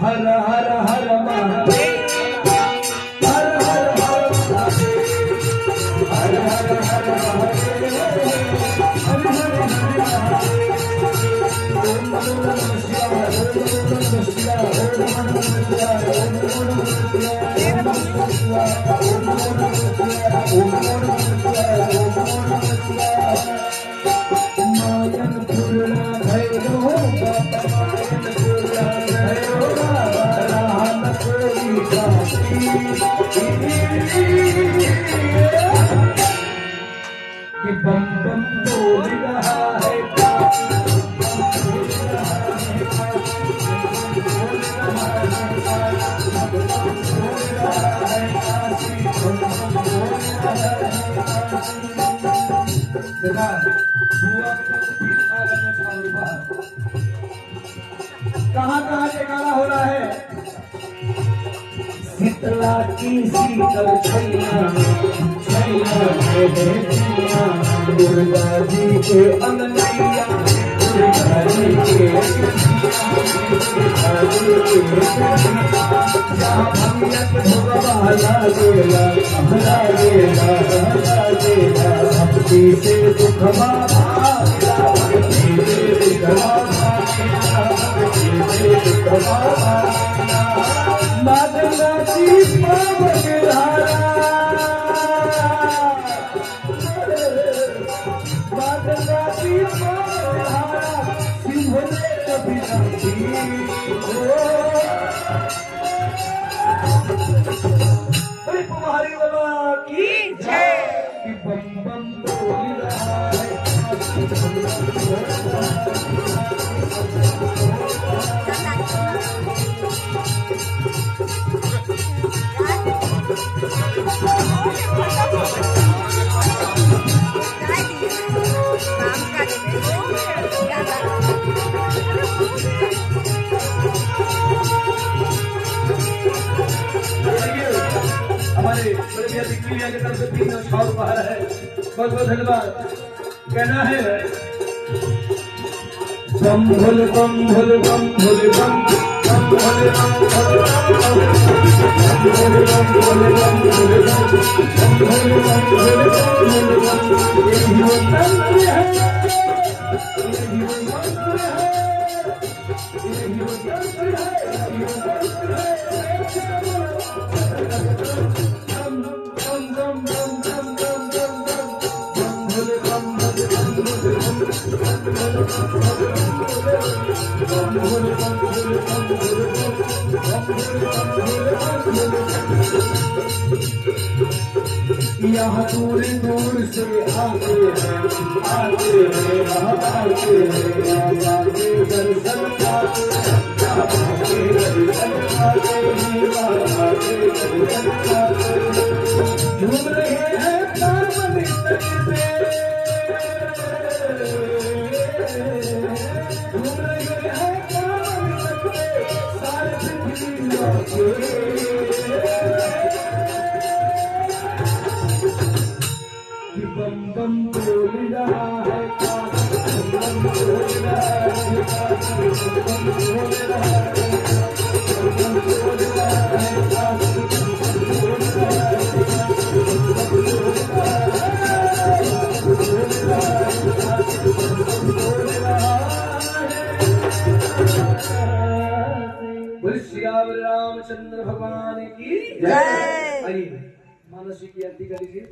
हर हर हर महादेव, हर हर हर महादेव, हर हर हर महादेव, हर हर हर महादेव। ओम नमो नमः शिवाय, ओम नमो नमः शिवाय, ओम नमो नमः शिवाय, ओम नमो नमः शिवाय, ओम नमो नमः शिवाय, ओम नमो नमः शिवाय, ओम नमो नमः शिवाय, ओम नमो नमः शिवाय। मायन पूर्णा भैरो बाबा, मायन पूर्णा भैरो बाबा, राम कोई काशी कि बम बम बोल रहा है काशी, बोल रहा है काशी, बोल रहा है काशी, बोल रहा है काशी, बोल रहा है काशी। देखा हुआ कहाँ कहाँ जयकारा हो रहा है। शीतला की शीतल छैया, छैया है छैया, दुर्गा जी के अंगनैया, दुर्गा जी के जहाँ भंगियत भगवा लागेला, लागेला, लागेला, भक्ति से दुख बाबा, भक्ति से दुख बाबा, भक्ति से दुख बाबा। माँ गंगा की पावन धारा, माँ गंगा की पावन धारा, सिंह ने कभी नहीं बड़ी तुम्हारी बाबा की जय। कि बम बम बोल रहा है काशी, हमारे बड़े भैया दिग्वी भैया की तरफ से 300 रुपया है, बहुत बहुत धन्यवाद। कहना है बम भोल बम भोल बम भोल बम, बम भोल बम भोल बम भोल बम, बम भोल बम भोल बम, बम भोल बम भोल बम भोल बम। यही वो तंत्र है, यही वो मंत्र है, यही वो तंत्र है, यही वो मंत्र है। यहाँ दूर दूर से आते हैं, आते हैं, आते हैं, बाबा के दर्शन पाते हैं, बाबा के दर्शन पाते हैं, बाबा के दर्शन पाते हैं। झूम रहे हैं पावन तट पे, झूम रहे हैं पावन तट पे, सारे पृथ्वी वासी। बम बम बोल रहा है काशी, बम बोल रहा है काशी, बम बोल रहा है काशी, बम बोल रहा है काशी, बोल रहा है काशी, बोल रहा है। बोल श्री रामचंद्र भगवान की जय। आइए मानसी की आरती कर लीजिए।